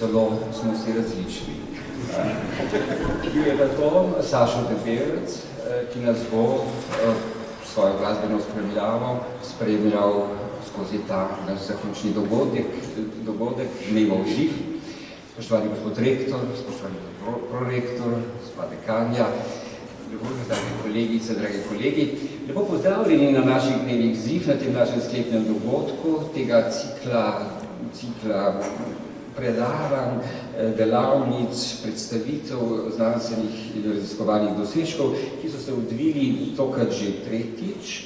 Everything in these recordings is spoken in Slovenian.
celo smo vsi različni. Bil je pa to Sašo Debevec, ki nas bo svojo glasbeno spremljal skozi ta naš zaključni dogodek, Dnevov živ. Spoštovani gospod rektor, spoštovani prorektor, gospod dekanja, drage kolegice, dragi kolegi, lepo pozdravljeni na naših dnevih ziv, na tem našem sklepnem dogodku, tega cikla predavanj, delavnic, predstavitev znanstvenih in raziskovalnih dosežkov, ki so se odvili tokrat že tretjič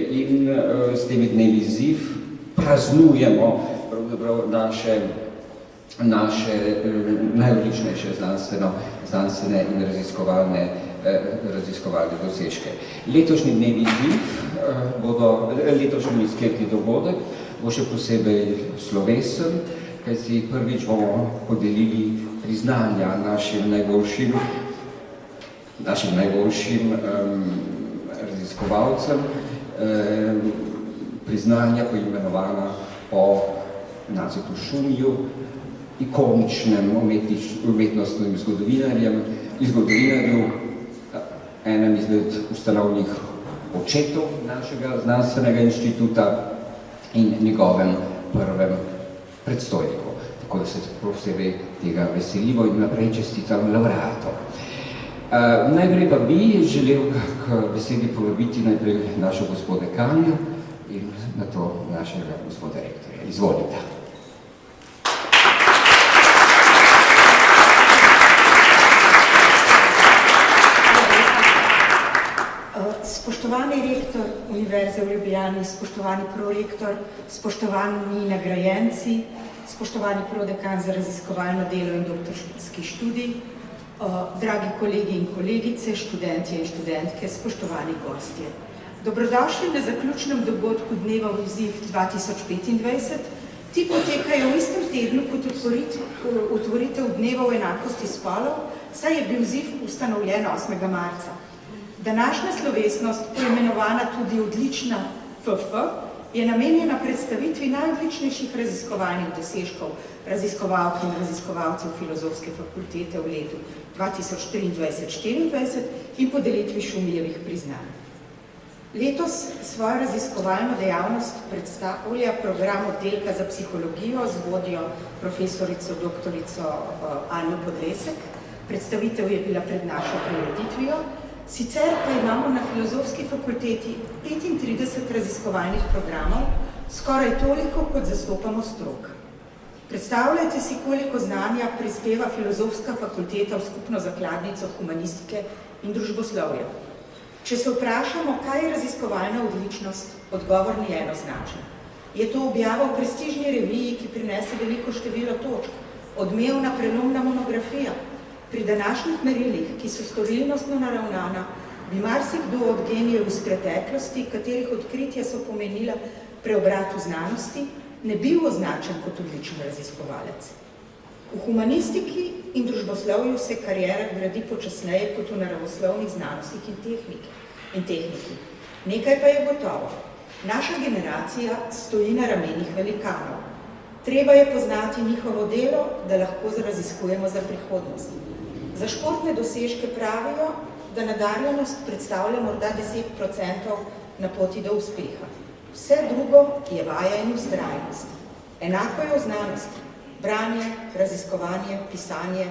in s temi dnevi ziv praznujemo pravzaprav naše najodličnejše znanstvene in raziskovalne dosežke. Letošnji dnevi ziv letošnji sklepni dogodek bo še posebej slovesen, kajti prvič bomo podelili priznanja našim najboljšim raziskovalcem, priznanja poimenovana po Nazetu Šumiju, ikoničnem umetnostnem zgodovinarju, enem izmed ustanovnih očetov našega znanstvenega inštituta in njegovem prvem predstojniku. Tako da se posebej tega veselimo in naprej čestitam laureatom. Najprej pa bi želel k besedi povabiti najprej našo gospode Kanjo in na to našega gospoda rektorja. Izvolite. Spoštovani rektor Univerze v Ljubljani, spoštovani prorektor, spoštovani nagrajenci, spoštovani prodekan za raziskovalno delo in doktorski študij, dragi kolegi in kolegice, študentje in študentke, spoštovani gostje. Dobrodošli na zaključnem dogodku Dneva ziv 2025. Ti potekajo v istem tednu kot otvoritev Dnevov enakosti spolov, saj je bil ziv ustanovljen 8. marca. Današnja slovesnost, poimenovana tudi odlična FF, je namenjena predstavitvi najodličnejših raziskovalnih dosežkov raziskovalk in raziskovalcev Filozofske fakultete v letu 2023-2024 in podelitvi Šumijevih priznanj. Letos svojo raziskovalno dejavnost predstavlja program oddelka za psihologijo z vodjo profesorico doktorico Anjo Podlesek. Predstavitev je bila pred našo prireditvijo. Sicer pa imamo na Filozofski fakulteti 35 raziskovalnih programov, skoraj toliko, kot zastopamo strok. Predstavljajte si, koliko znanja prispeva Filozofska fakulteta v skupno zakladnico humanistike in družboslovja. Če se vprašamo, kaj je raziskovalna odličnost, odgovor ni enoznačen. Je to objava v prestižni reviji, ki prinese veliko število točk, odmevna prelomna monografija. Pri današnjih merilih, ki so storilnostno naravnana, bi marsikdo od genijev iz preteklosti, katerih odkritja so pomenila preobrat v znanosti, ne bil označen kot odličen raziskovalec. V humanistiki in družboslovju se kariera gradi počasneje kot v naravoslovnih znanostih in tehniki. Nekaj pa je gotovo. Naša generacija stoji na ramenih velikanov. Treba je poznati njihovo delo, da lahko raziskujemo za prihodnost. Za športne dosežke pravijo, da nadarjenost predstavlja morda 10% na poti do uspeha. Vse drugo je vaja in vztrajnost. Enako je v znanosti. Branje, raziskovanje, pisanje,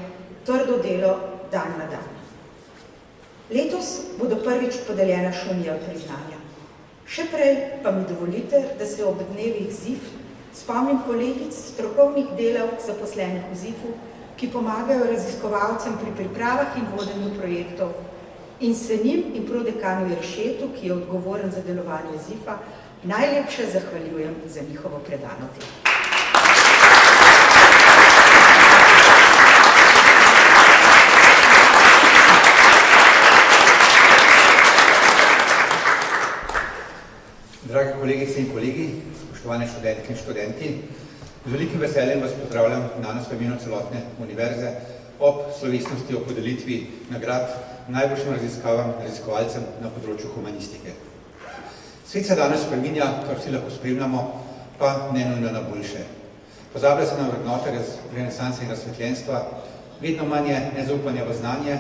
trdo delo dan na dan. Letos bodo prvič podeljena Šumijeva priznanja. Še prej pa mi dovolite, da se ob dnevih ziv spomnim kolegic strokovnih delavk zaposlenih v ZIF-u, ki pomagajo raziskovalcem pri pripravah in vodenju projektov, in se njim in prodekanu Jeršetu, ki je odgovoren za delovanje ZIF-a, najlepše zahvaljujem za njihovo predano delo. Dragi kolegice in kolegi, spoštovane študentke in študenti, z velikim veseljem vas pozdravljam danes v imenu celotne univerze ob slovesnosti o podelitvi nagrad najboljšim raziskovalcem na področju humanistike. Svet se danes spreminja, kar vsi lahko spremljamo, pa ne nujno na boljše. Pozablja se na vrednote renesanse in razsvetljenstva, vedno manj je nezaupanja v znanje.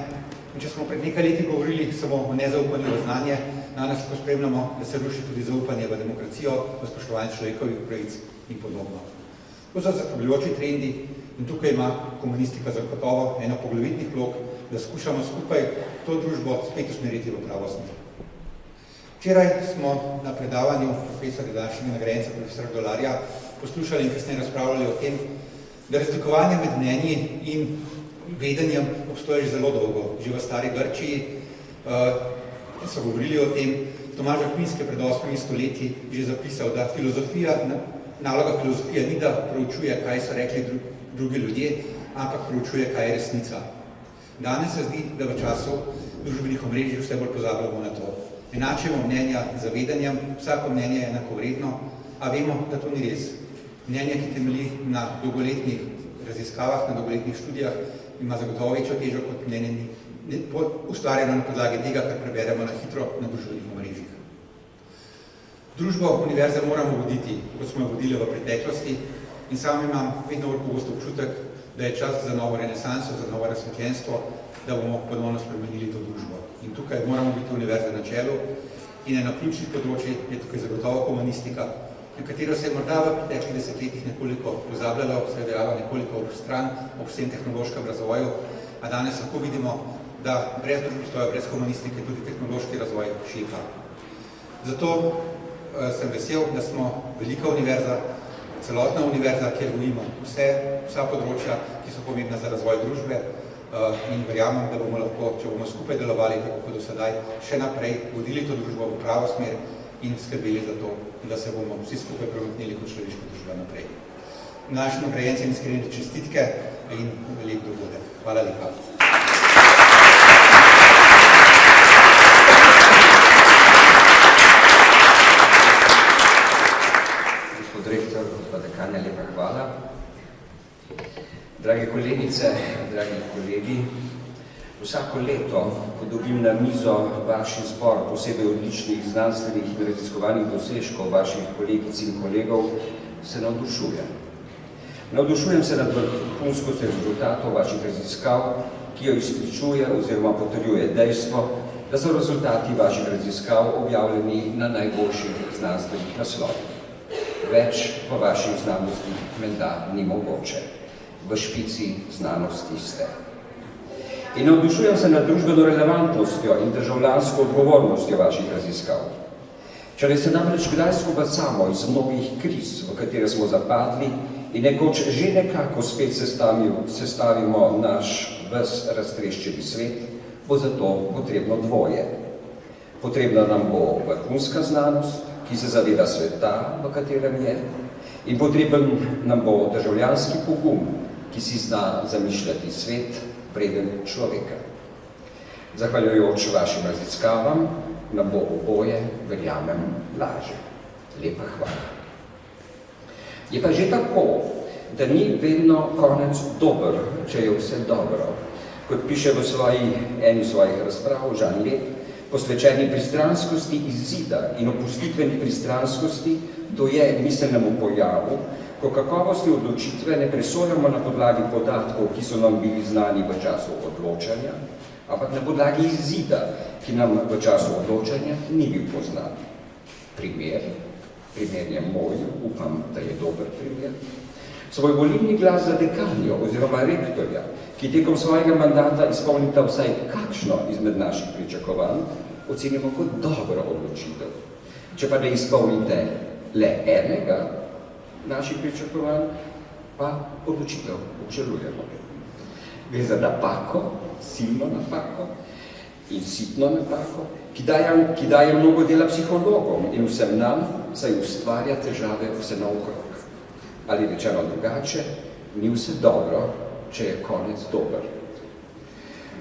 In če smo pred nekaj leti govorili samo o nezaupanju v znanje, danes lahko spremljamo, da se ruši tudi zaupanje v demokracijo, v spoštovanje človekovih pravic in podobno. To so zaskrbljujoči trendi in tukaj ima komunistika zagotovo eno poglavitnih vlog, da skušamo skupaj to družbo spet usmeriti v pravo smer. Včeraj smo na predavanju profesorja današnjega nagrajenca, profesora Dolarja, poslušali in kasneje razpravljali o tem, da razlikovanje med mnenji in vedenjem obstoja že zelo dolgo. Že v stari Grčiji so govorili o tem. Tomaž Akvinski pred 8 stoletji že zapisal, da naloga filozofije ni, da proučuje, kaj so rekli drugi ljudje, ampak proučuje, kaj je resnica. Danes se zdi, da v času družbenih omrežij vse bolj pozabljamo na to. Enačimo mnenja z vedenjem, vsako mnenje je enakovredno, a vemo, da to ni res. Mnenje, ki temelji na dolgoletnih raziskavah, na dolgoletnih študijah, ima zagotovo večjo težo kot mnenje ustvarjeno na podlagi tega, kar preberemo na hitro na družbenih omrežjih. Družbo univerze moramo voditi, kot smo jo vodili v preteklosti, in sam imam vedno bolj pogosto občutek, da je čas za novo renesanso, za novo razsvetljenstvo, da bomo ponovno spremenili to družbo. In tukaj moramo biti univerze na čelu in eno ključnih področij je tukaj zagotovo komunistika, na katero se je morda v preteklih desetletjih nekoliko pozabljalo, se je dejalo nekoliko v stran ob vsem tehnološkem razvoju, a danes lahko vidimo, da brez družboslovja, brez komunistike tudi tehnološki razvoj šepa. Zato sem vesel, da smo velika univerza, celotna univerza, kjer gojimo vsa področja, ki so pomembna za razvoj družbe, in verjamem, da bomo lahko, če bomo skupaj delovali tako kot do sedaj, še naprej vodili to družbo v pravo smer in skrbeli za to, da se bomo vsi skupaj premaknili kot človeška družba naprej. Našim nagrajencem iskrene čestitke in lep dogodek. Hvala lepa. Gospod rektor, gospod dekanja, lepa hvala. Drage kolegice, dragi kolegi, vsako leto, ko dobim na mizo vaš izbor posebej odličnih znanstvenih in raziskovalnih dosežkov vaših kolegic in kolegov, se navdušujem. Navdušujem se nad vrhunskostjo rezultatov vaših raziskav, ki jo izpričuje oziroma potrjuje dejstvo, da so rezultati vaših raziskav objavljeni na najboljših znanstvenih naslovih. Več v vaših znanostih menda ni mogoče. V špici znanosti ste. In navdušujem se nad družbeno relevantnostjo in državljansko odgovornostjo vaših raziskav. Če se namreč kdaj skobacamo iz mnogih kriz, v katere smo zapadli, in nekoč že nekako spet sestavimo naš ves raztreščeni svet, bo zato potrebno dvoje. Potrebna nam bo vrhunska znanost, ki se zaveda sveta, v katerem je, in potreben nam bo državljanski pogum, ki si zna zamišljati svet vreden človeka. Zahvaljujoč vašim raziskavam, nam bo oboje, verjamem, lažje. Lepa hvala. Je pa že tako, da ni vedno konec dober, če je vse dobro. Kot piše v eni svojih razprav Žan Lep, posvečeni pristranskosti izida in opustitveni pristranskosti, to je miselnemu pojavu, ko kakovosti odločitve ne presojamo na podlagi podatkov, ki so nam bili znani v času odločanja, ampak na podlagi izida, ki nam v času odločanja ni bil poznan. Primer je moj, upam, da je dober primer. Svoj volilni glas za dekanjo oziroma rektorja, ki tekom svojega mandata izpolnita vsaj kakšno izmed naših pričakovanj, ocenimo kot dobro odločitev. Če pa ne izpolnite le enega naših pričakovanj, pa odločitev obžalujemo. Gre za napako, silno napako in sitno napako, ki daje mnogo dela psihologom in vsem nam, saj ustvarja težave vse naokrog. Ali rečeno drugače, ni vse dobro, če je konec dober.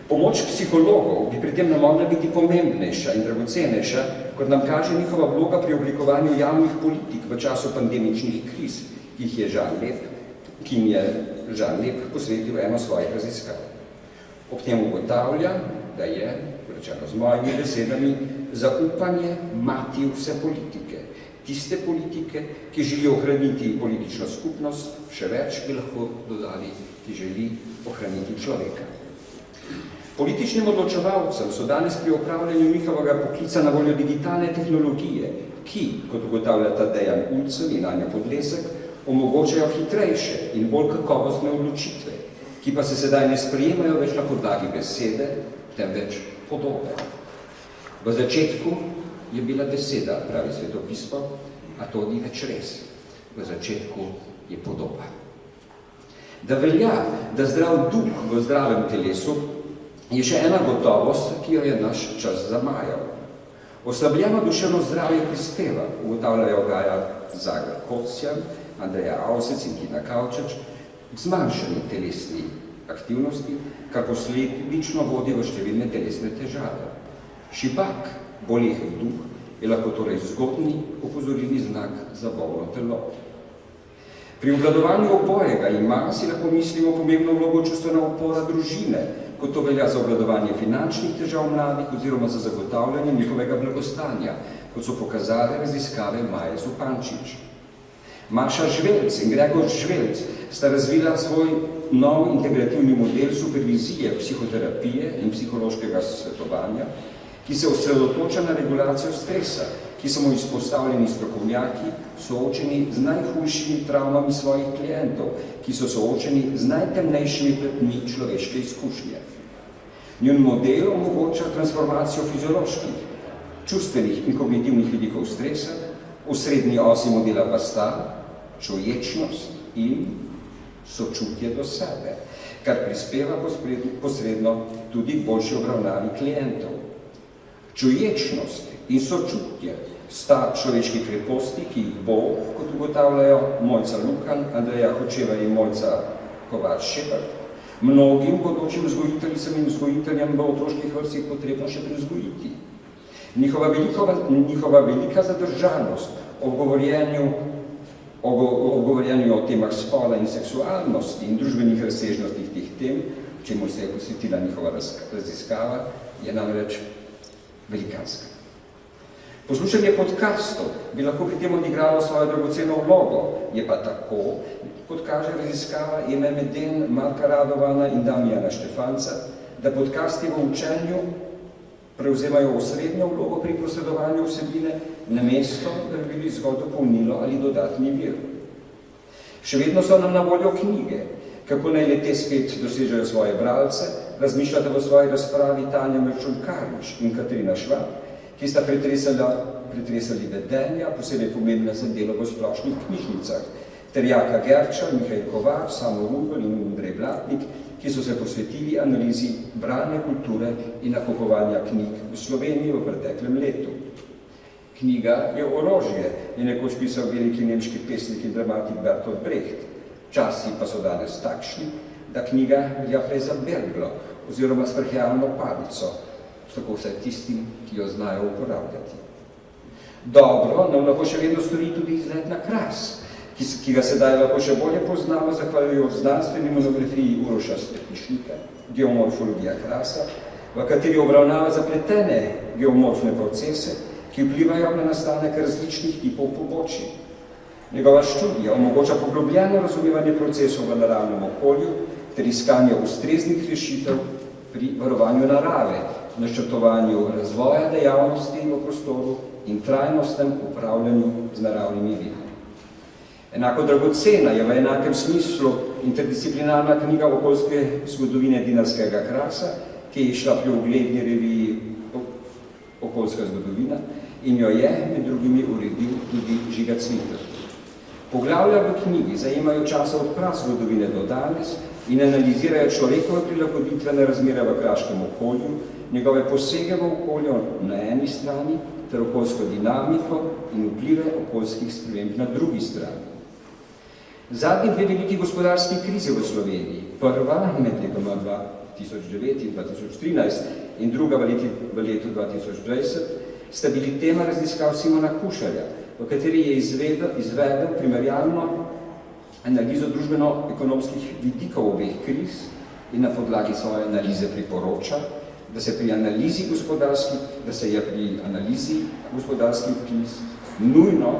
Pomoč psihologov bi pri tem mogla biti pomembnejša in dragocenejša, kot nam kaže njihova vloga pri oblikovanju javnih politik v času pandemičnih kriz, ki jim je Žan Lep posvetil eno svojih raziskav. Ob tem ugotavlja, da je, rečeno z mojimi besedami, zaupanje mati vse politike, tiste politike, ki želijo ohraniti politično skupnost, še več bi lahko dodali, ki želi ohraniti človeka. Političnim odločevalcem so danes pri opravljanju njihovega poklica na voljo digitalne tehnologije, ki, kot ugotavljata Dejan Ulcev in Anja Podlesek, omogočajo hitrejše in bolj kakovostne odločitve, ki pa se sedaj ne sprejemajo več na podlagi besede, temveč podobe. V začetku je bila beseda, pravi svetopismo, a to ni več res. V začetku je podoba. Da velja, da zdrav duh v zdravem telesu je še ena gotovost, ki jo je naš čas zamajal. Oslabljeno duševno zdravje prispeva, ugotavljajo Gaja Zagar-Kocjan, Andreja Avsec in Tina Kavčič, k zmanjšanju telesni aktivnosti, kar posledično vodi v številne telesne težave. Šibak, boleh duh, je lahko torej zgodni opozorilni znak za bolno telo. Pri obvladovanju obojega ima, si lahko mislimo, pomembno vlogo čustvena opora družine, kot to velja za obvladovanje finančnih težav mladih oziroma za zagotavljanje njihovega blagostanja, kot so pokazale raziskave Maje Zupančič. Maša Žvelc in Gregor Žvelc sta razvila svoj nov integrativni model supervizije, psihoterapije in psihološkega svetovanja, ki se osredotoča na regulacijo stresa, ki so mu izpostavljeni strokovnjaki, soočeni z najhujšimi travmami svojih klientov, ki so soočeni z najtemnejšimi pletmi človeške izkušnje. Njun model omogoča transformacijo fizioloških, čustvenih in kognitivnih vidikov stresa, osrednji osi modela pa sta čuječnost in sočutje do sebe, kar prispeva posredno tudi boljši obravnavi klientov. Čuječnost in sočutje sta človeški kreposti, ki jih bo, kot ugotavljajo Mojca Lukan, Andreja Hočeva in Mojca Kovač-Šepard, mnogim bodočim vzgojiteljicam in vzgojiteljem v otroških vrstih potrebno še prevzgojiti. Njihova velika zadržanost o govorjenju o temah spola in seksualnosti in družbenih razsežnostih teh tem, čemu se je posvetila njihova raziskava, je namreč velikanska. Poslušanje podcastov bi lahko pri tem odigralo svojo dragoceno vlogo, je pa tako, kot kaže raziskava Eme Meden, Marka Radovana in Damijana Štefanca, da podcasti v učenju prevzemajo osrednjo vlogo pri posredovanju vsebine, namesto da bi bili zgolj dopolnilo ali dodatni vir. Še vedno so nam na voljo knjige, kako naj le te spet dosežejo svoje bralce, razmišljate v svoji razpravi Tanja Merčun-Karič in Katarina Švab, ki sta pretresali vedenja, posebej pomembna za delo v splošnih knjižnicah, ter Jaka Gerča, Mihajl Kovač, Samo Rubel in Andrej Blatnik, ki so se posvetili analizi branja kulture in nakupovanja knjig v Sloveniji v preteklem letu. Knjiga je orožje, je nekoč pisal veliki nemški pesnik in dramatik Bertolt Brecht. Časi pa so danes takšni, da knjiga velja prej za berglo oziroma sprehjalno palico, tako vsaj tistim, ki jo znajo uporabljati. Dobro nam lahko še vedno stori tudi izlet na Kras, ki ga sedaj lahko še bolje poznamo zahvaljujoč znanstveni monografiji Uroša Stepišnika, Geomorfologija Krasa, v kateri obravnava zapletene geomorfne procese, ki vplivajo na nastanek različnih tipov pobočij. Njegova študija omogoča poglobljeno razumevanje procesov v naravnem okolju ter iskanje ustreznih rešitev pri varovanju narave, načrtovanju razvoja dejavnosti v prostoru in trajnostnem upravljanju z naravnimi viri. Enako dragocena je v enakem smislu interdisciplinarna knjiga okoljske zgodovine Dinarskega Krasa, ki je išla pri ugledni reviji Okoljska zgodovina in jo je med drugimi uredil tudi Žiga Cviter. Poglavja v knjigi zajemajo časa od prazgodovine do danes in analizirajo človekove prilagoditvene razmere v kraškem okolju, njegove posege v okolju na eni strani ter okoljsko dinamiko in vplive okoljskih sprememb na drugi strani. Zadnji dve veliki gospodarski krizi v Sloveniji, prva med letoma 2009 in 2013 in druga v letu 2020, sta bili tema raziskav Simona Kušarja, v kateri je izvedel primerjalno analizo družbeno-ekonomskih vidikov obeh kriz in na podlagi svoje analize priporoča, da se je pri analizi gospodarskih kriz nujno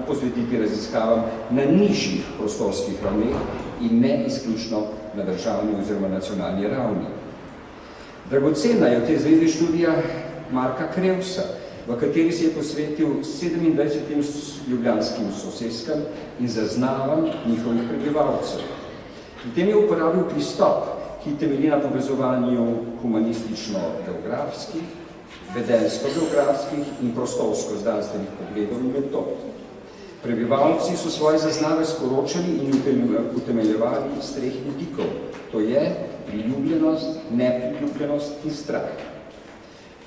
posvetiti raziskavam na nižjih prostorskih ravneh in ne izključno na državni oziroma nacionalni ravni. Dragocena je v tej zvezi študija Marka Krevsa, v kateri se je posvetil 27 ljubljanskim soseskam in zaznavam njihovih prebivalcev. Pri tem je uporabil pristop, ki temelji na povezovanju humanistično-geografskih, vedensko-geografskih in prostorsko-znanstvenih pogledov in metod. Prebivalci so svoje zaznave sporočali in utemeljevali iz 3 vidikov, to je priljubljenost, nepriljubljenost in strah.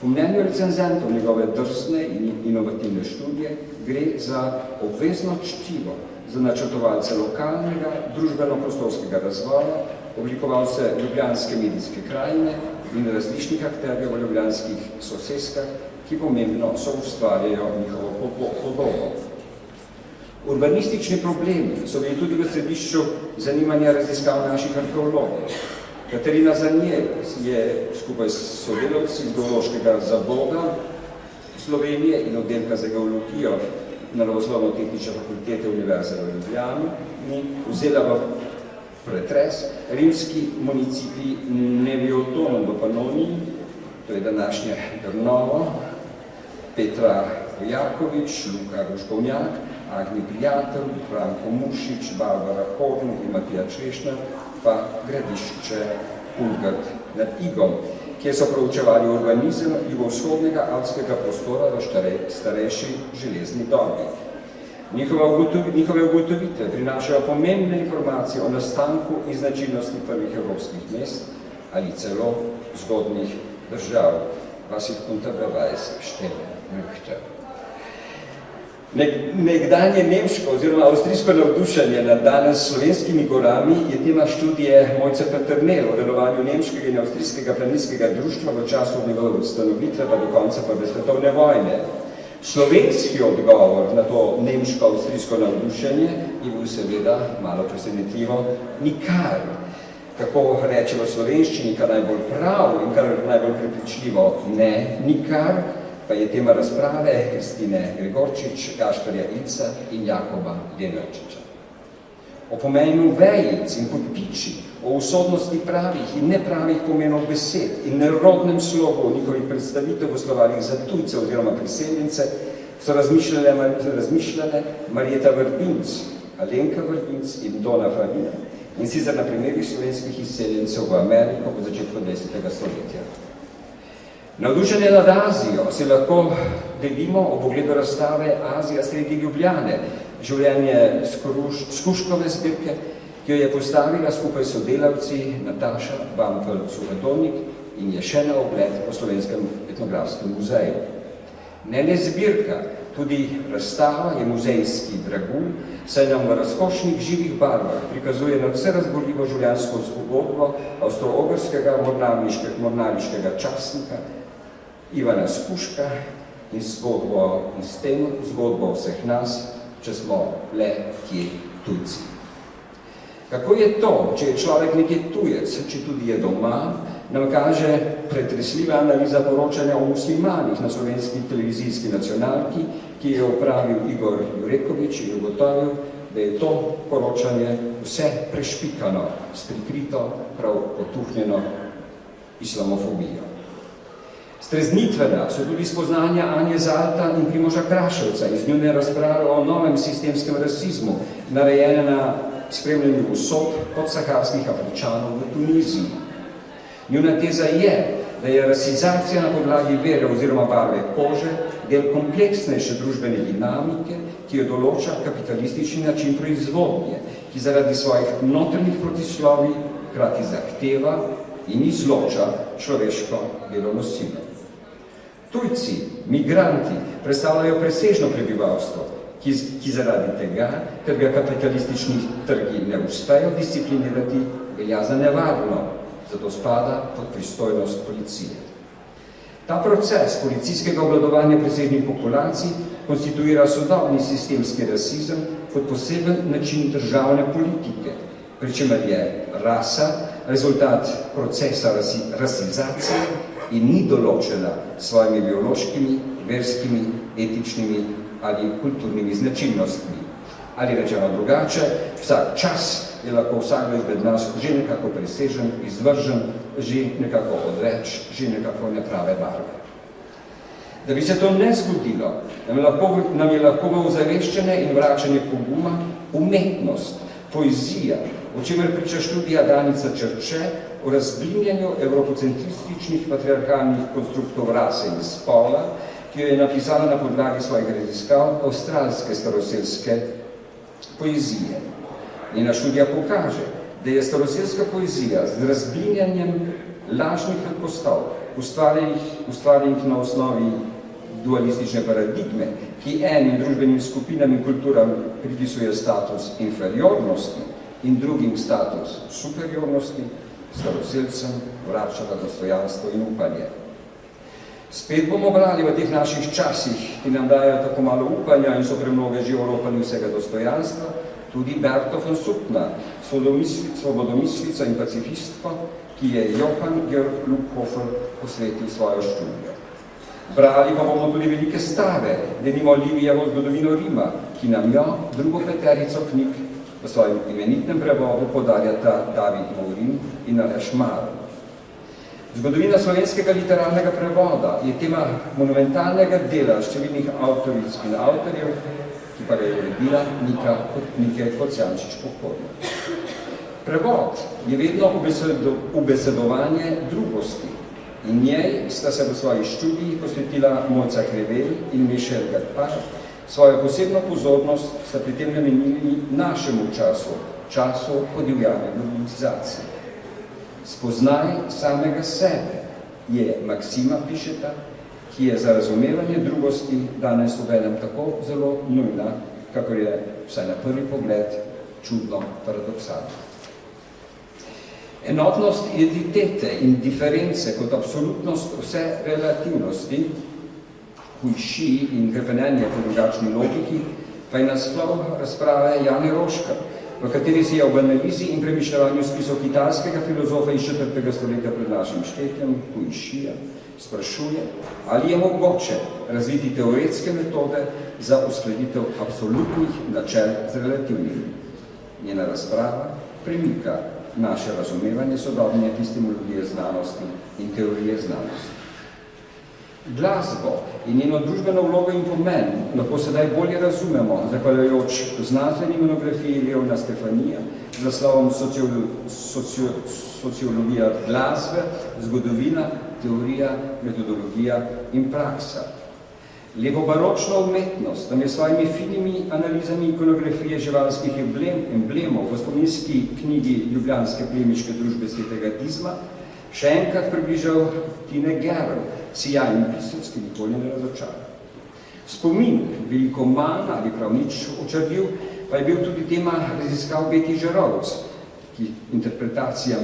Po mnenju recenzentov njegove drzne in inovativne študije gre za obvezno čtivo za načrtovalce lokalnega, družbeno-prostorskega razvoja, oblikovalce ljubljanske medijske krajine in različnih akterjev v ljubljanskih soseskah, ki pomembno soustvarjajo njihovo podobo. Urbanistični problemi so bili tudi v središču zanimanja raziskav naših arheologov. Katarina Zanjer je skupaj s sodelavci z Geološkega zavoda Slovenije in oddelka za geologijo Naravoslovno-tehnične fakultete Univerze v Ljubljani vzela v pretres rimski municipi Neviotonon v Panoniji, to je današnje Grnovo, Petra Vojakovič, Luka Ruškovnjak, Agni Prijatelj, Branko Mušič, Barbara Horn in Matija Češner, pa Gradišče Pulgard nad Igom, kjer so proučevali urbanizem jugovzhodnega alpskega prostora v starejši železni dobi. Njihove ugotovitve prinašajo pomembne informacije o nastanku in značilnosti prvih evropskih mest ali celo zgodnjih držav. Was ich unter Beweis stellen möchte. Nekdanje nemško oziroma avstrijsko navdušenje nad danes slovenskimi gorami je tema študije Mojce Peternel o delovanju nemškega in avstrijskega planinskega društva v času njegove ustanovitve pa do konca prve svetovne vojne. Slovenski odgovor na to nemško-avstrijsko navdušenje je bil seveda malo presenetljivo nikar. Kako reče v slovenščini, kar najbolj prav in kar najbolj prepričljivo ne nikar, pa je tema razprave Kristine Gregorčič, Gašperja Ilca in Jakoba Lenarčiča. O pomenu vejic in podpiči, o usodnosti pravih in nepravih pomenov besed in nerodnem slogu njihovih predstavitev v slovarjih za tujce oziroma priseljence so razmišljale Marjeta Vrbinc, Alenka Vrbinc in Dona Favina, in sicer na primerih slovenskih izseljencev v Ameriko po začetku 20. stoletja. Navdušenje nad Azijo se lahko delimo ob ogledu razstave Azija sredi Ljubljane, življenje Skuškove zbirke, ki jo je postavila skupaj s sodelavci Nataša Vampel-Suhadolnik in je še na ogled po Slovenskem etnografskem muzeju. Ne le zbirka, tudi razstava je muzejski dragulj, saj nam v razkošnih živih barvah prikazuje na vse razborljivo življenjsko zgodbo avstro-ogrskega mornariškega častnika Ivana Skuška in s tem zgodbo vseh nas, če smo le kje tujci. Kako je to, če je človek nekje tujec, če tudi je doma, nam kaže pretresljiva analiza poročanja o muslimanih na slovenski televizijski nacionalki, ki je opravil Igor Jurekovič in ugotovil, da je to poročanje vse prešpikano, s prikrito, prav potuhnjeno islamofobijo. Streznitvena so tudi spoznanja Anje Zalta in Primoža Kraševca iz njune razprave o novem sistemskem rasizmu, narejene na spremljanju usod podsaharskih Afričanov v Tuniziji. Njuna teza je, da je rasizacija na podlagi vere oziroma barve kože del kompleksnejše družbene dinamike, ki jo določa kapitalistični način proizvodnje, ki zaradi svojih notranjih protislovij hkrati zahteva in izloča človeško delovno silo. Tujci, migranti, predstavljajo presežno prebivalstvo, ki zaradi tega, ker ga kapitalistični trgi ne uspejo disciplinirati, velja za nevarno, zato spada pod pristojnost policije. Ta proces policijskega obvladovanja presežnih populacij konstituira sodobni sistemski rasizem kot poseben način državne politike, pri čemer je rasa rezultat procesa rasizacije in ni določena s svojimi biološkimi, verskimi, etičnimi ali kulturnimi značilnostmi. Ali rečeno drugače, vsak čas je lahko vsakdo izmed nas že nekako presežen, izvržen, že nekako odveč, že nekako neprave barve. Da bi se to ne zgodilo, nam je lahko v ozaveščene in vračanje poguma umetnost, poezija, o čemer priča študija Danica Črče o razblinjanju evropocentrističnih patriarhalnih konstruktov rase in spola, ki jo je napisala na podlagi svojih raziskav avstralske staroselske poezije. Njena študija pokaže, da je staroselska poezija z razblinjanjem lažnih predpostav, ustvarjenih na osnovi dualistične paradigme, ki enim družbenim skupinam in kulturam pripisuje status inferiornosti in drugim status superiornosti, staroselcem vračala dostojanstvo in upanje. Spet bomo brali v teh naših časih, ki nam dajo tako malo upanja in so premnoge že oropali vsega dostojanstva, tudi Berto von Suttner, svobodomislico in pacifistko, ki je Johann Georg Lubhofer posvetil svojo študijo. Brali pa bomo tudi velike stave, denimo Livijevo zgodovino Rima, ki nam jo, drugo peterico knjig, v svojem imenitnem prevodu podarjata David Mourin in Aleš Mar. Zgodovina slovenskega literarnega prevoda je tema monumentalnega dela številnih avtoric in avtorjev, ki pa ga je uredila Nike Kocijančič-Pokorna. Prevod je vedno ubesedovanje drugosti in njej sta se v svoji študiji posvetila Mojca Krevel in Michel Gaspar. Svojo posebno pozornost sta pri tem namenili našemu času, času podivjane globalizacije. Spoznaj samega sebe je maksima, pišeta, ki je za razumevanje drugosti danes obenem tako zelo nujna, kakor je vsaj na prvi pogled čudno paradoksalno. Enotnost identitete in diference kot absolutnost vse relativnosti, hujši in grepenenje po drugačni logiki, pa je naslov razprave Jane Roška, v kateri si je ob analizi in premišljavanju spisov kitajskega filozofa iz 4. stoletja pred našim štetjem, Huixija, sprašuje, ali je mogoče razviti teoretske metode za uskladitev absolutnih načel z relativnimi. Njena razprava premika naše razumevanje sodobne epistemologije znanosti in teorije znanosti. Glasbo in njeno družbeno vlogo in pomen lahko sedaj bolje razumemo, zahvaljujoč znanstveni monografiji Leona Stefanija z naslovom Sociologija glasbe, zgodovina, teorija, metodologija in praksa. Levobaročna umetnost nam je s svojimi finimi analizami ikonografije živalskih emblemov v spominski knjigi Ljubljanske plemiške družbe svetega Dizma še enkrat približal Tine Gerl, sijajni pisec, ki nikoli ne razočara. Spomin, veliko manj ali prav nič očrljiv, pa je bil tudi tema raziskav Beti Žerovc, ki interpretacijam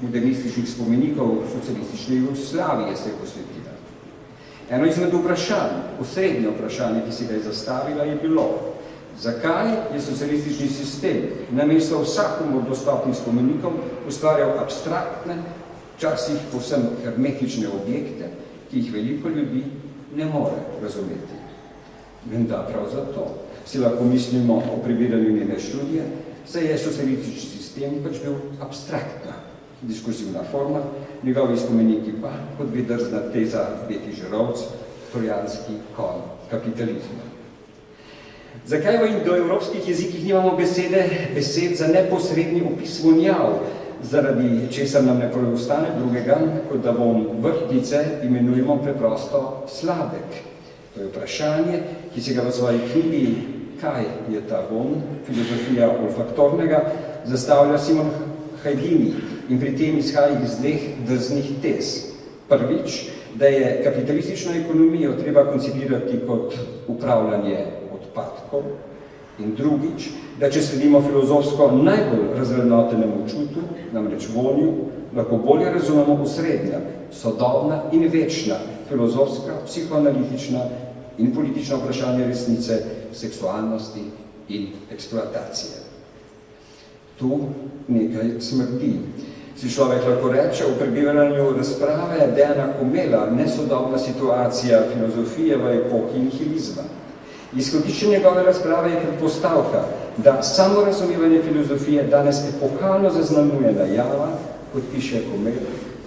modernističnih spomenikov socialistične Jugoslavije se je posvetila. Eno izmed vprašanj, osrednje vprašanje, ki si ga je zastavila, je bilo, zakaj je socialistični sistem namesto vsakomur dostopnih spomenikov ustvarjal abstraktne, včasih povsem hermetične objekte, ki jih veliko ljudi ne more razumeti. Vendar prav zato si lahko mislimo o prebiranju njene študije, saj je socialistični sistem pač bil abstraktna, diskursivna forma, njegovi spomeniki pa, kot bi drzna teza Beti Žerovc, trojanski konj kapitalizma. Zakaj v indoevropskih jezikih nimamo besed za neposredni opis vonjav, zaradi česar nam ne preostane drugega, kot da von vrtnice imenujemo preprosto sladek? To je vprašanje, ki se ga v svoji knjigi Kaj je ta von, filozofija olfaktornega, zastavlja Simon Hajdini in pri tem izhaja iz dveh drznih tez. Prvič, da je kapitalistično ekonomijo treba koncipirati kot upravljanje odpadkov, in drugič, da če sledimo filozofsko najbolj razvrednotenemu čutu, namreč vonju, lahko bolje razumemo osrednja, sodobna in večna filozofska, psihoanalitična in politična vprašanja resnice, seksualnosti in eksploatacije. Tu nekaj smrdi. Si človek lahko reče, v prebiranju razprave Dejana Komela nesodobna situacija filozofije v epohi nihilizma. Izhodišče njegove razprave je predpostavka, da samorazumevanje filozofije danes epohalno zaznamuje najava, kot piše Komel,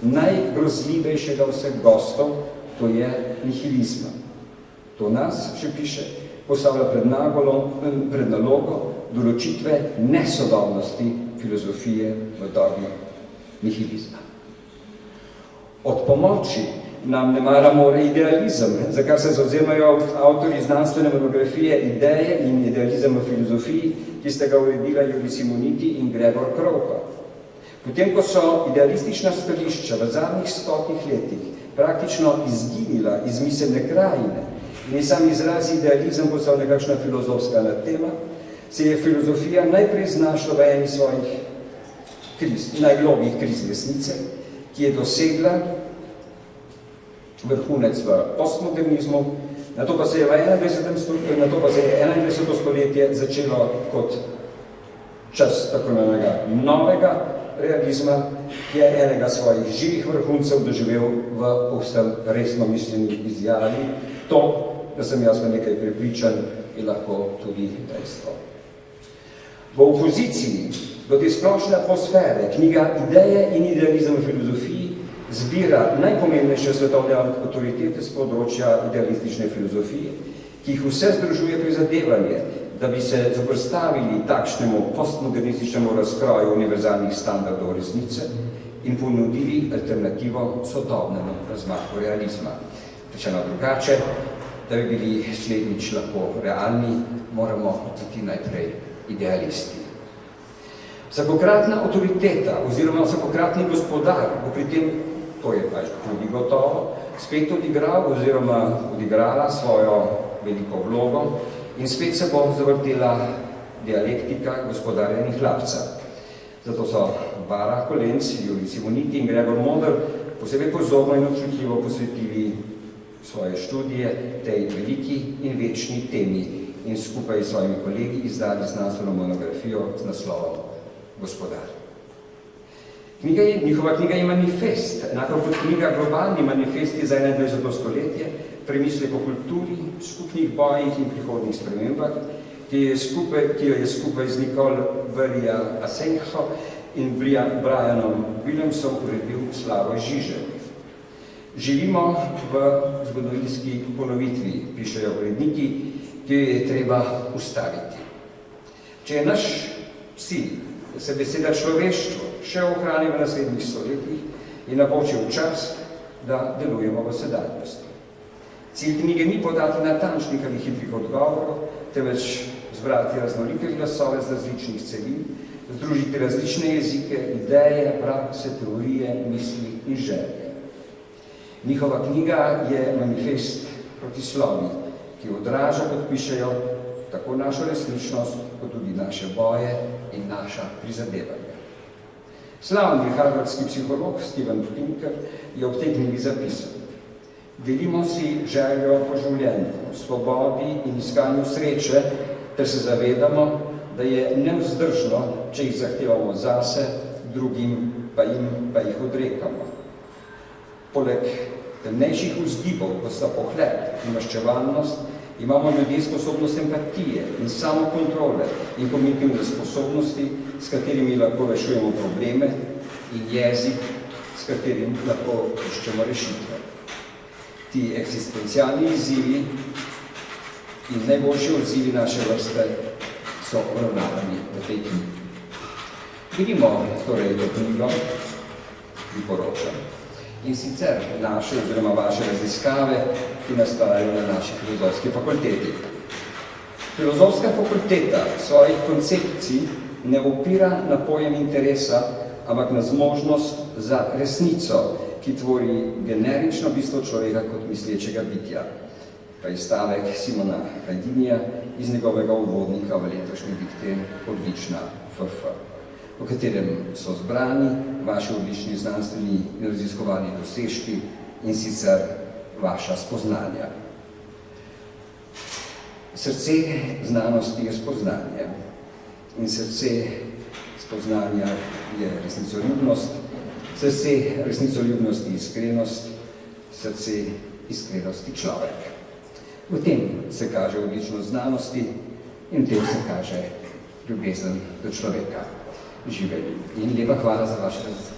najgrozljivejšega vseh gostov, to je nihilizma. To nas, še piše, postavlja pred nalogo določitve nesodobnosti filozofije v dobi nihilizma. Od pomoči nam nemara more idealizem, za kar se zauzemajo avtorji znanstvene monografije Ideje in idealizem v filozofiji, ki sta ga uredila Juri Simoniti in Gregor Krovka. Potem, ko so idealistična stališča v zadnjih 100 letih praktično izginila iz miselne krajine in sam izraz idealizem postal nekakšna filozofska tema, se je filozofija najprej znašla v eni svojih najglobjih kriz resnice, ki je dosegla vrhunec v postmodernizmu, nato pa se je 21. stoletje začelo kot čas tako imenega novega realizma, ki je enega svojih živih vrhuncev doživel v povsem resno mišljeni izjavi. To, da sem jaz v nekaj prepričan, je lahko tudi dejstvo. V opoziciji do te splošne atmosfere knjiga Ideje in idealizem v filozofiji zbira najpomembnejše svetovne avtoritete z področja idealistične filozofije, ki jih vse združuje prizadevanje, da bi se zoprstavili takšnemu postmodernističnemu razkroju univerzalnih standardov resnice in ponudili alternativo sodobnemu razmahu realizma. Rečeno drugače, da bi bili slednjič lahko realni, moramo biti najprej idealisti. Vsakokratna avtoriteta oziroma vsakokratni gospodar bo pri tem, to je pač tudi gotovo, spet odigral oziroma odigrala svojo veliko vlogo in spet se bo zavrtela dialektika gospodarja in hlapca. Zato so Bara Kolenc, Juri Simoniti in Gregor Moder posebej pozorno in občutljivo posvetili svoje študije tej veliki in večni temi in skupaj s svojimi kolegi izdali znanstveno monografijo z naslovom Gospodar. Njihova knjiga je manifest, enako kot knjiga Globalni manifesti za 21. stoletje, premislek o kulturi, skupnih bojih in prihodnih spremembah, ki jo je skupaj z Nicole Verija Asenjo in Brianom Williamsom uredil Slavoj Žižek. Živimo v zgodovinski ponovitvi, pišejo uredniki, ki jo je treba ustaviti. Če je naš cilj, da se beseda človeštvo še ohrani v naslednjih stoletjih, je napočil čas, da delujemo v sedanjosti. Cilj knjige ni podati natančnih ali hitrih odgovorov, temveč zbrati raznolike glasove z različnih celin, združiti različne jezike, ideje, prakse, teorije, misli in želje. Njihova knjiga je manifest protislovij, ki odraža, kot pišejo, tako našo resničnost, kot tudi naše boje in naša prizadevanja. Slavni harvardski psiholog Steven Pinker je ob tej knjigi zapisal: delimo si željo po življenju, svobodi in iskanju sreče, ter se zavedamo, da je nevzdržno, če jih zahtevamo zase, drugim pa jih odrekamo. Poleg temnejših vzgibov, kot sta pohled in maščevalnost, imamo ljudje sposobnost empatije in samokontrole in kognitivne sposobnosti, s katerimi lahko rešujemo probleme, in jezik, s katerim lahko iščemo rešitve. Ti eksistencialni izzivi in najboljši odzivi naše vrste so obravnavani v tej knjigi. Vidimo torej to knjigo, priporočam. In sicer naše oziroma vaše raziskave, ki nastajajo na naši filozofski fakulteti. Filozofska fakulteta svojih koncepcij ne opira na pojem interesa, ampak na zmožnost za resnico, ki tvori generično bistvo človeka kot mislečega bitja. Pa je stavek Simona Hajdinija iz njegovega uvodnika v letošnji dikten Odlična FF, v katerem so zbrani vaši odlični znanstveni in raziskovalni dosežki in sicer vaša spoznanja. Srce znanosti je spoznanje in srce spoznanja je resnicoljubnost, srce resnicoljubnosti iskrenost, srce iskrenosti človek. V tem se kaže odličnost znanosti in v tem se kaže ljubezen do človeka. Živeli. In lepa hvala za vaše raziskave.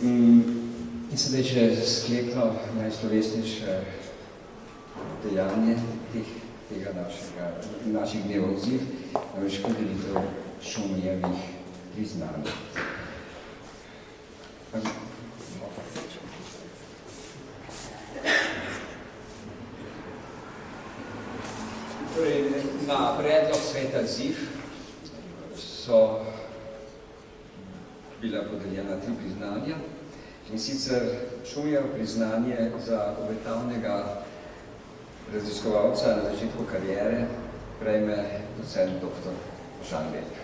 In sedaj, če sklepno najslovesnejše dejanje tega naših dnevov odziv, namreč podelitev Šumijevih priznanj. Torej, na predlog sveta ZIF so bila podeljena 3 priznanja, in sicer Šumijev priznanje za obetavnega raziskovalca na začetku kariere prejme docent dr. Žan Veljak.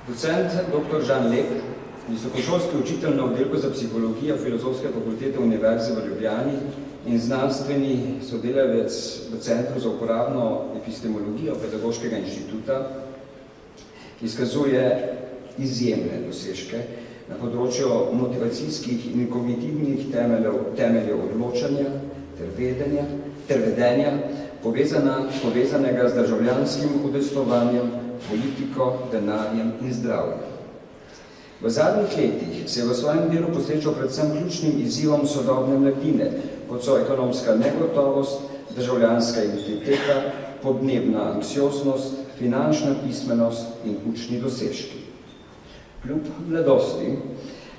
Docent dr. Žan Lep, visokošolski učitelj na oddelku za psihologijo Filozofske fakultete Univerze v Ljubljani in znanstveni sodelavec v Centru za uporabno epistemologijo Pedagoškega inštituta, izkazuje izjemne dosežke na področju motivacijskih in kognitivnih temeljev odločanja ter vedenja, povezanega z državljanskim udejstvovanjem, politiko, denarjem in zdravjem. V zadnjih letih se je v svojem delu posvečal predvsem ključnim izzivom sodobne mladine, kot so ekonomska negotovost, državljanska identiteta, podnebna anksioznost, finančna pismenost in učni dosežki. Kljub mladosti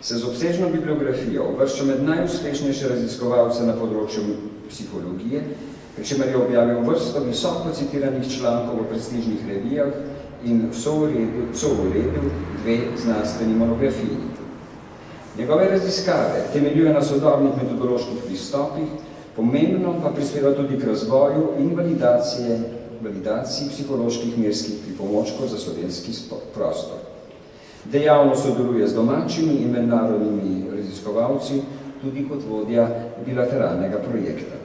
se z obsežno bibliografijo uvršča med najuspešnejše raziskovalce na področju psihologije, pri čemer je objavil vrsto visoko citiranih člankov v prestižnih revijah in souredil 2 znanstveni monografiji. Njegove raziskave temeljuje na sodobnih metodoloških pristopih, pomembno pa prispeva tudi k razvoju in validaciji psiholoških merskih pripomočkov za slovenski prostor. Dejavno sodeluje z domačimi in mednarodnimi raziskovalci, tudi kot vodja bilateralnega projekta.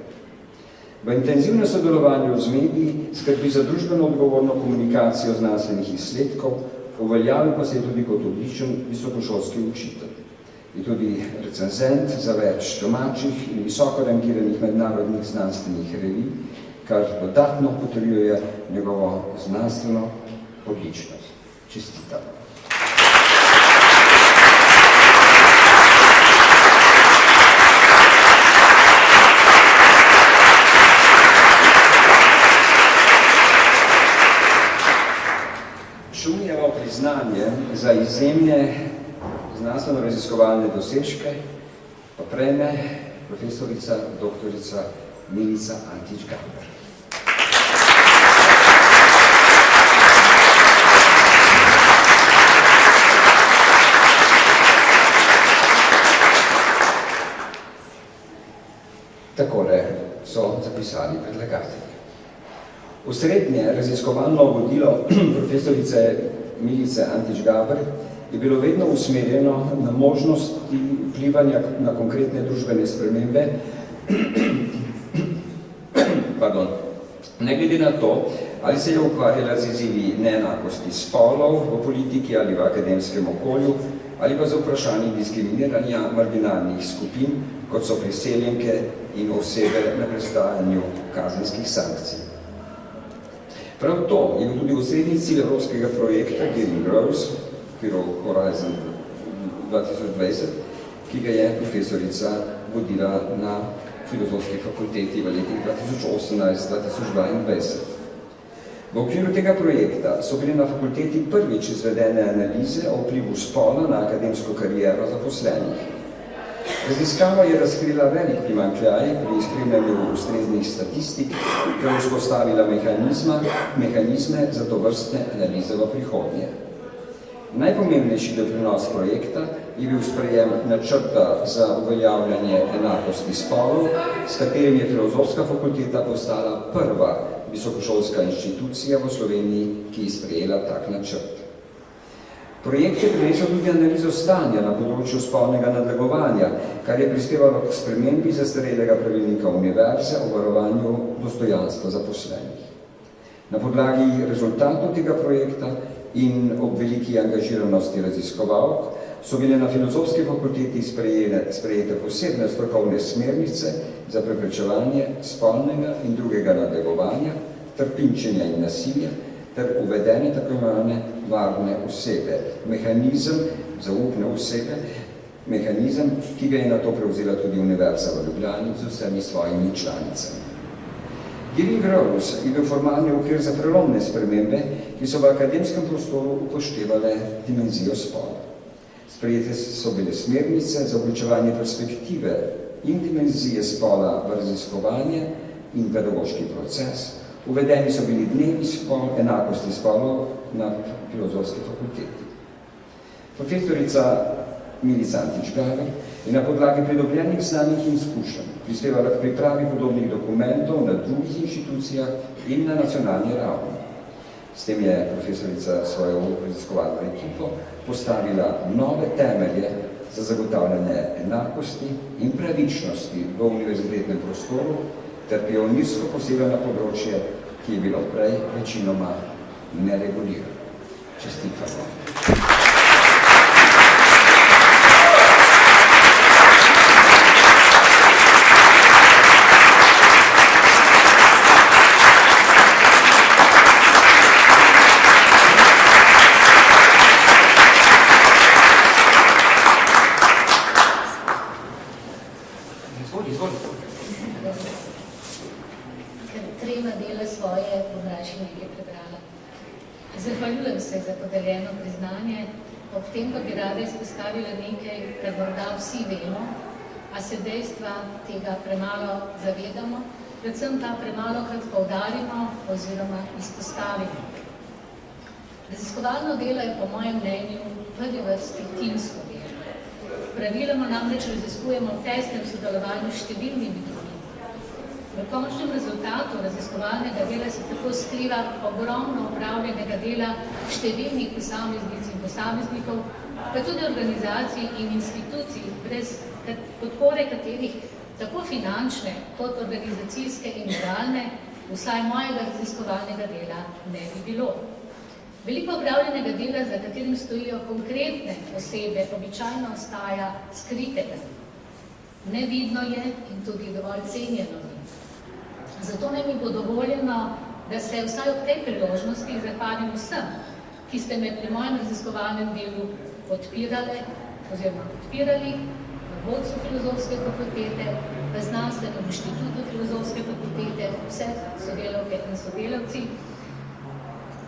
V intenzivnem sodelovanju z mediji skrbi za družbeno odgovorno komunikacijo znanstvenih izsledkov, uveljavil pa se je tudi kot odličen visokošolski učitelj. Je tudi recenzent za več domačih in visoko rangiranih mednarodnih znanstvenih revij, kar dodatno potrjuje njegovo znanstveno odličnost. Čestitam. Šumijevo priznanje za izjemne znanstveno-raziskovalne dosežke pa prejme profesorica doktorica Milica Antić-Gaber. Takole so zapisali predlagatelji. Osrednje raziskovalno vodilo profesorice Milice Antić-Gaber je bilo vedno usmerjeno na možnosti vplivanja na konkretne družbene spremembe, ne glede na to, ali se je ukvarjala z izzivi neenakosti spolov v politiki ali v akademskem okolju, ali pa z vprašanji diskriminiranja marginalnih skupin, kot so priseljenke in osebe na prestajanju kazenskih sankcij. Prav to je bil tudi osrednji cilj evropskega projekta Giving Growth, Horizon 2020, ki ga je profesorica vodila na Filozofski fakulteti v letih 2018-2022. V okviru tega projekta so bili na fakulteti prvič izvedene analize o vplivu spola na akademsko kariero zaposlenih. Raziskava je razkrila velik primanjkljaj pri spremljanju ustreznih statistik, ki je vzpostavila mehanizme za tovrstne analize v prihodnje. Najpomembnejši doprinos projekta je bil sprejem načrta za uveljavljanje enakosti spolov, s katerim je Filozofska fakulteta postala prva visokošolska inštitucija v Sloveniji, ki je sprejela tak načrt. Projekt je prinesel tudi analizo stanja na področju spolnega nadlegovanja, kar je prispevalo k spremembi zastarelega pravilnika univerze o varovanju dostojanstva zaposlenih. Na podlagi rezultatov tega projekta in ob veliki angažiranosti raziskovalk so bile na Filozofski fakulteti sprejete posebne strokovne smernice za preprečevanje spolnega in drugega nadlegovanja, trpinčenja in nasilja, ter uvedene tako imenovane varne osebe, mehanizem zaupne osebe, mehanizem, ki ga je na to prevzela tudi Univerza v Ljubljani z vsemi svojimi članicami. Giving Growth je bil formalni okvir za prelomne spremembe, ki so v akademskem prostoru upoštevale dimenzijo spola. Sprejete so bile smernice za vključevanje perspektive in dimenzije spola v raziskovanje in pedagoški proces. Uvedeni so bili dnevi enakosti spolov na Filozofski fakulteti. Profesorica Milica Antić-Gaber je na podlagi pridobljenih znanih in izkušenj prispevala k pripravi podobnih dokumentov na drugih inštitucijah in na nacionalni ravni. S tem je profesorica svojo raziskovalno ekipo postavila nove temelje za zagotavljanje enakosti in pravičnosti v univerzitetnem prostoru ter pionirsko posebej na področje, ki je bilo prej večinoma neregulirano. Čestitamo. Trema dela svoje pomračnike prebrala. Zahvaljujem se za podeljeno priznanje, ob tem pa bi rada izpostavila nekaj, kar morda vsi vemo, a se dejstva tega premalo zavedamo, predvsem ta premalokrat poudarimo oziroma izpostavimo. Raziskovalno delo je po mojem mnenju v prvi vrsti timsko delo. Praviloma namreč raziskujemo v tesnem sodelovanju s številnimi drugimi. V končnem rezultatu raziskovalnega dela se tako skriva ogromno opravljenega dela številnih posameznic in posameznikov, pa tudi organizacij in institucij, brez podpore katerih tako finančne kot organizacijske in moralne, vsaj mojega raziskovalnega dela ne bi bilo. Veliko opravljenega dela, za katerim stojijo konkretne osebe, običajno ostaja skritega. Nevidno je in tudi dovolj cenjeno ni. Zato naj mi bo dovoljeno, da se vsaj ob tej priložnosti zahvalim vsem, ki ste me pri mojem raziskovalnem delu podpirali v vodstvu Filozofske fakultete, v Znanstvenem inštitutu Filozofske fakultete, vse sodelavke in sodelavci,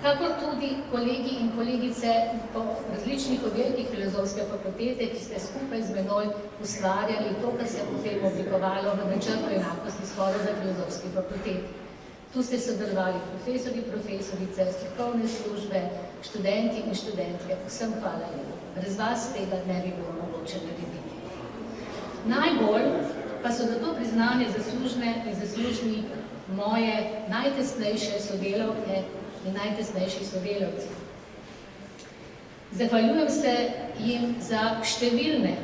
kakor tudi kolegi in kolegice po različnih oddelkih Filozofske fakultete, ki ste skupaj z menoj ustvarjali to, kar se je potem oblikovalo v načrtu enakosti shoda za Filozofski fakultet. Tu ste sodelovali profesori, profesorice, strokovne službe, študenti in študentke. Vsem hvala lepo. Brez vas tega ne bi bilo mogoče narediti. Najbolj pa so za to priznanje zaslužne in zaslužni moje najtesnejše sodelavke in najtesnejši sodelavci. Zahvaljujem se jim za številne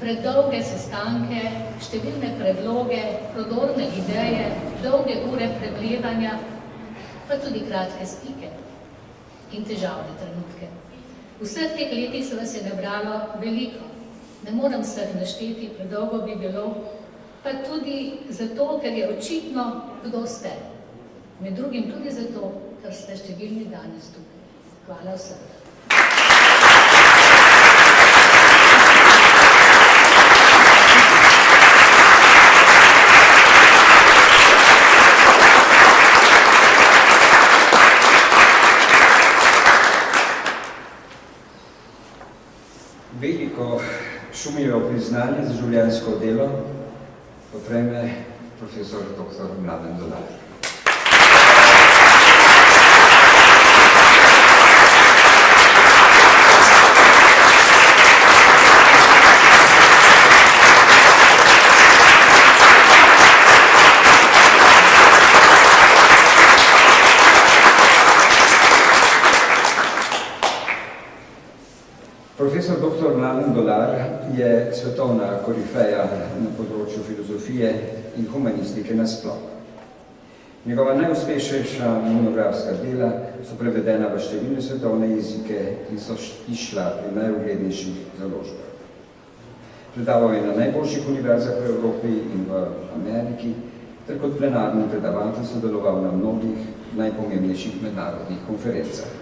predolge sestanke, številne predloge, prodorne ideje, dolge ure pregledanja, pa tudi kratke stike in težavne trenutke. V vseh teh letih se vas je nabralo veliko. Ne moram vseh našteti, predolgo bi bilo, pa tudi zato, ker je očitno, kdo ste. Med drugim tudi zato, ker ste številni danes tukaj. Hvala vsem. Veliko šumijo priznanje za življenjsko delo potreme profesor dr. Mladen Dolar. Profesor dr. Mladen Dolar je svetovna korifeja na področju filozofije in humanistike nasploh. Njegova najuspešnejša monografska dela so prevedena v številne svetovne jezike in so izšla pri najuglednejših založbah. Predaval je na najboljših univerzah v Evropi in v Ameriki, ter kot plenarni predavatelj sodeloval na mnogih najpomembnejših mednarodnih konferencah.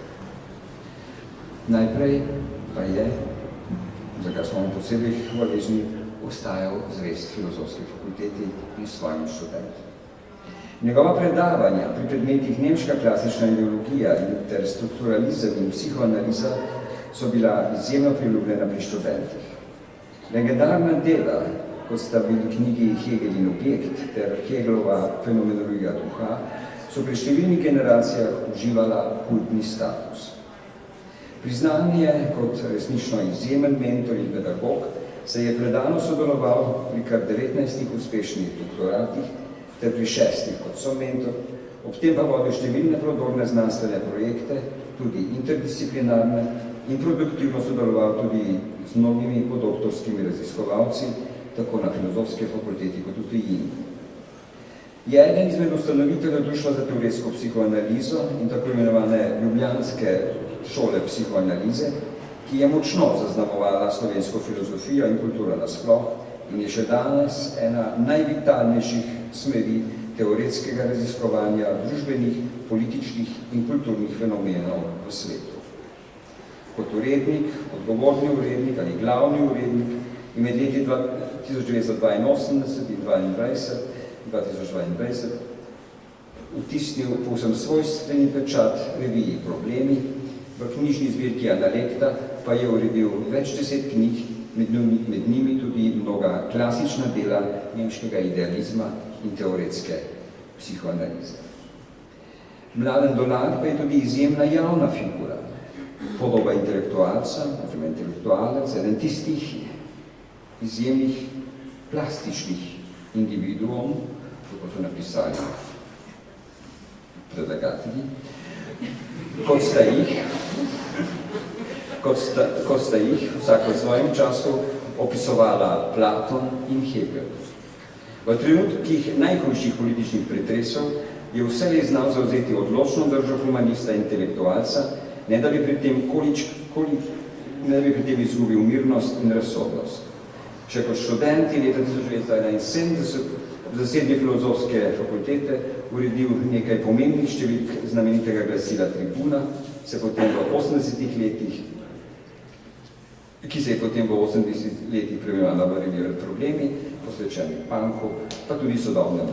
Najprej pa je, za kar smo posebej hvaležni, ostajal zvest Filozofski fakulteti in svojim študentom. Njegova predavanja pri predmetih nemška klasična ideologija ter strukturalizem in psihoanaliza so bila izjemno priljubljena pri študentih. Legendarna dela, kot sta bili knjigi Hegel in objekt ter Hegelova fenomenologija duha, so pri številnih generacijah uživala kultni status. Priznanje kot resnično izjemen mentor in pedagog se je predano sodeloval pri kar 19 uspešnih doktoratih ter pri 6 kot somentor, Ob tem pa vodil številne prodorne znanstvene projekte, tudi interdisciplinarne, in produktivno sodeloval tudi z mnogimi podoktorskimi raziskovalci, tako na Filozofski fakulteti kot v tujini. Je eden izmed ustanoviteljev Društva za teoretsko psihoanalizo in tako imenovane Ljubljanske šole psihoanalize, ki je močno zaznamovala slovensko filozofijo in kulturo nasploh in je še danes ena najvitalnejših smeri teoretskega raziskovanja družbenih, političnih in kulturnih fenomenov v svetu. Kot urednik, odgovorni urednik ali glavni urednik in med leti 1982 in 2022 vtisnil povsem svojstveni pečat reviji Problemi, v knjižni zbirki Analekta pa je uredil več 10 knjig, med njimi tudi mnoga klasična dela nemškega idealizma in teoretske psihoanalize. Mladen Dolar pa je tudi izjemna javna figura, podoba intelektualca, oziroma intelektualec, eden tistih izjemnih plastičnih individuum, kako so napisali predlagatelji, kot sta jih vsak v svojem času opisovala Platon in Hegel. V trenutkih najhujših političnih pretresov je vselej znal zavzeti odločno držo humanista in intelektualca, ne da bi pri tem izgubil mirnost in razsodnost. Še kot študent je leta 1971 v zasedbi Filozofske fakultete uredil nekaj pomembnih številk znamenitega glasila Tribuna, ki se je potem v 80 letih preimenovala v revijo Problemi, posvečeni punku, pa tudi v sodobnem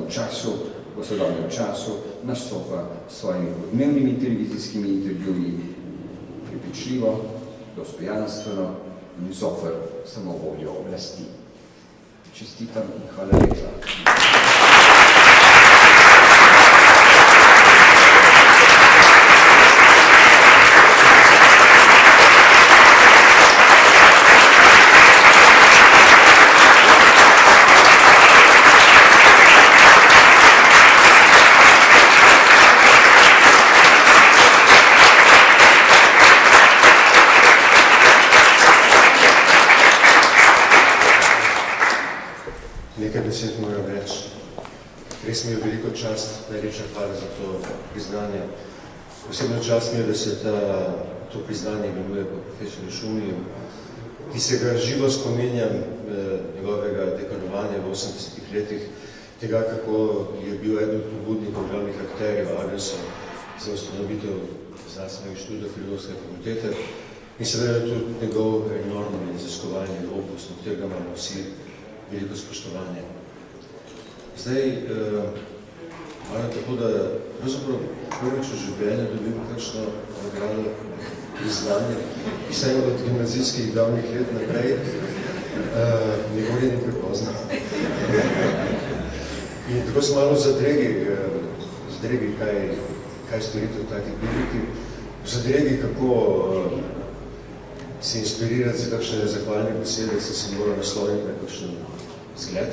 času nastopa s svojimi odmevnimi televizijskimi intervjuji prepričljivo, dostojanstveno in zoper samovoljo oblasti. Čestitam in hvala lepa. Res mi je veliko čast, najlepša hvala za to priznanje. Posebno čast mi je, da se to priznanje imenuje po profesorju Šumiju, ki se ga živo spominjam njegovega dekanovanja v 80-ih letih, tega, kako je bil eden od pobudnikov glavnih akterjev Arnesa za ustanovitev znanstvenega inštituta Filozofske fakultete in seveda tudi njegov enormni raziskovalni opus, od tega imamo vsi veliko spoštovanje. Zdaj, malo tako, da pravzaprav prvič v življenju dobim kakšno nagrado priznanje, vsaj od gimnazijskih davnih let naprej, nikoli ni prepozno. In tako sem malo zadregi, kaj storiti v takih priliki, zadregi, kako se inspirirati za kakšne zahvalne besede, se sem moral nasloviti na kakšen zgled.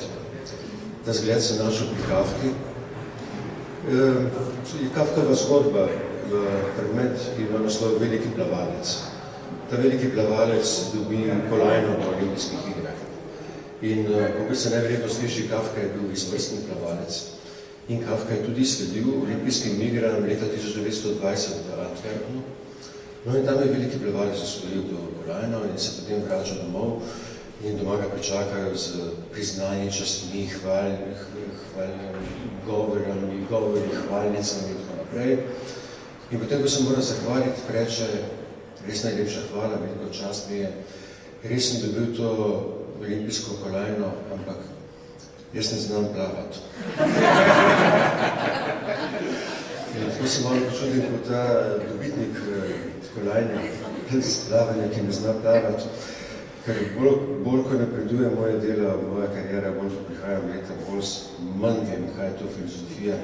Ta zgled se našel pri Kafki. Kafkova zgodba, fragment, ki ima naslov Veliki plavalec. Ta veliki plavalec dobi kolajno na olimpijskih igrah. In kako se najverjetno sliši, Kafka je bil izvrstni plavalec. In Kafka je tudi sledil olimpijskim igram leta 1920 v Antwerpenu. No in tam je veliki plavalec osvojil to kolajno in se potem vrača domov. In doma ga pričakajo z priznanji, častmi, govori, hvalnicami in tako naprej. In potem, ko se mora zahvaliti, reče, res najlepša hvala, veliko čast mi je, res sem dobil to olimpijsko kolajno, ampak jaz ne znam plavati. In tako se malo počutim kot ta dobitnik kolajne s plavanjem, ki ne zna plavati. Ker bolj, ko napreduje moje delo, moja karijera, bolj, ko prihajam leta, bolj manj vem, kaj je to filozofija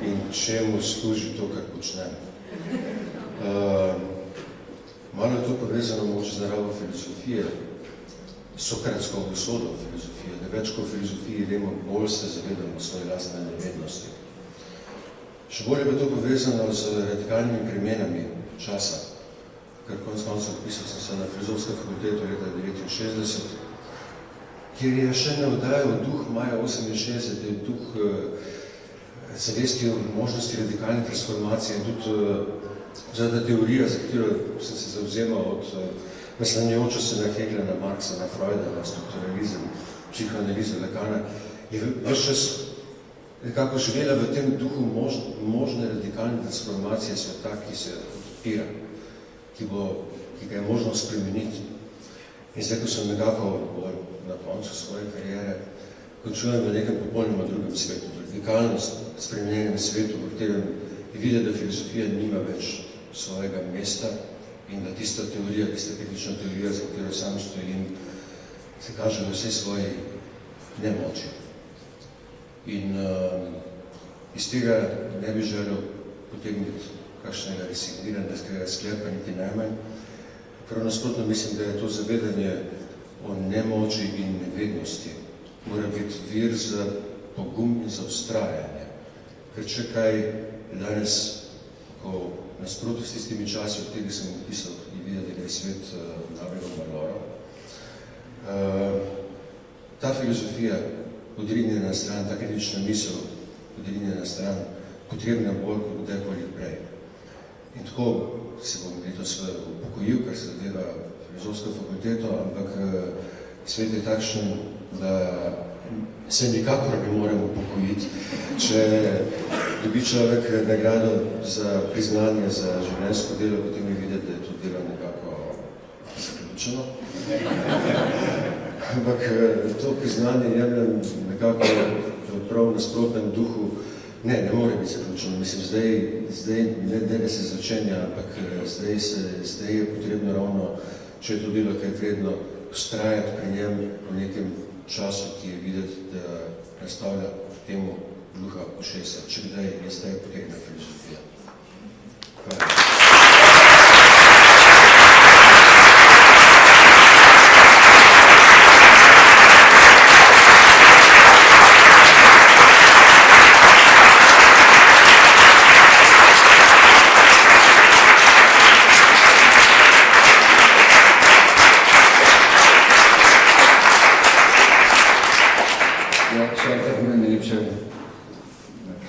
in čemu služi to, kar počnem. Malo je to povezano moče z naravo filozofije, sokratsko usodo filozofije, da več ko v filozofiji vemo, bolj se zavedamo svoje lastne nevednosti. Še bolj je pa to povezano z radikalnimi premenami časa, ker konec koncev pisal sem se na Filozofsko fakulteto leta 1969, kjer je še ne vdajal duh maja 68, duh zavesti o možnosti radikalne transformacije in tudi ta teorija, za katero sem se zavzemal od naslanjajočo se na Hegla, na Marxa, na Freuda, na strukturalizem, psihoanalizo Lacana, je ves čas nekako živela v tem duhu možne radikalne transformacije sveta, ki se odpira, ki ga je možno spremeniti. In zdaj, ko sem nekako na koncu svoje karijere, končujem v nekem popolnoma drugem svetu, radikalno spremenjenem svetu, v katerem je videti, da filozofija nima več svojega mesta in da tista teorija, tista kritična teorija, za katero sam stojim, se kaže v vsej svoji nemoči. In iz tega ne bi želel potegniti kakšnega resigniranega sklepa, niti najmanj. Prav nasprotno mislim, da je to zavedanje o nemoči in nevednosti mora biti vir za pogum in za ustrajanje. Ker če kaj danes, ko nasprotno s tistimi časi, od tega sem opisal, je videti, da je svet nabregel maloro, ta filozofija odrinjena na stran, ta kritična misel odrinjena na stran, potrebna bolj kot kdajkoli prej. In tako se bom letos upokojil, kar se zadeva Filozofsko fakulteto, ampak svet je takšen, da se nikakor ne morem upokojiti. Če dobi človek nagrado za priznanje za življenjsko delo, potem je videti, da je to delo nekako zaključeno. Ampak to priznanje jemljem nekako v prav nasprotnem duhu. Ne more biti zaključeno. Mislim, zdaj ne da se začenja, ampak zdaj je potrebno ravno, če je to delo kaj vredno, vztrajati pri njem v nekem času, ki je videti, da nastavlja temu gluha ušesa. Če kdaj je zdaj potrebna filozofija. Hvala.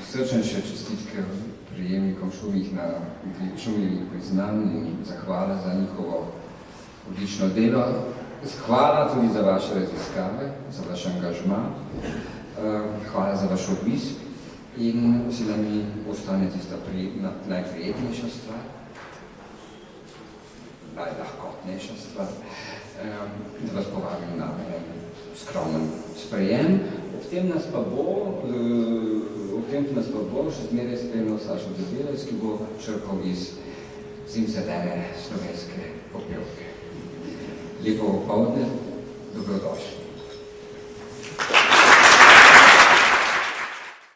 Srčnejše čestitke prejemnikom Šumijevih priznanj in zahvala za njihovo odlično delo. Hvala tudi za vaše raziskave, za vaš angažma. Hvala za vaš obisk in seveda mi ostane tista najprijetnejša stvar, najlahkotnejša stvar, da vas povabim na skromen sprejem. Ob tem nas pa bo še zmeraj spremljal Sašo Debelec, ki bo črpal iz zimzelene slovenske popevke. Lepo popoldne, dobrodošli.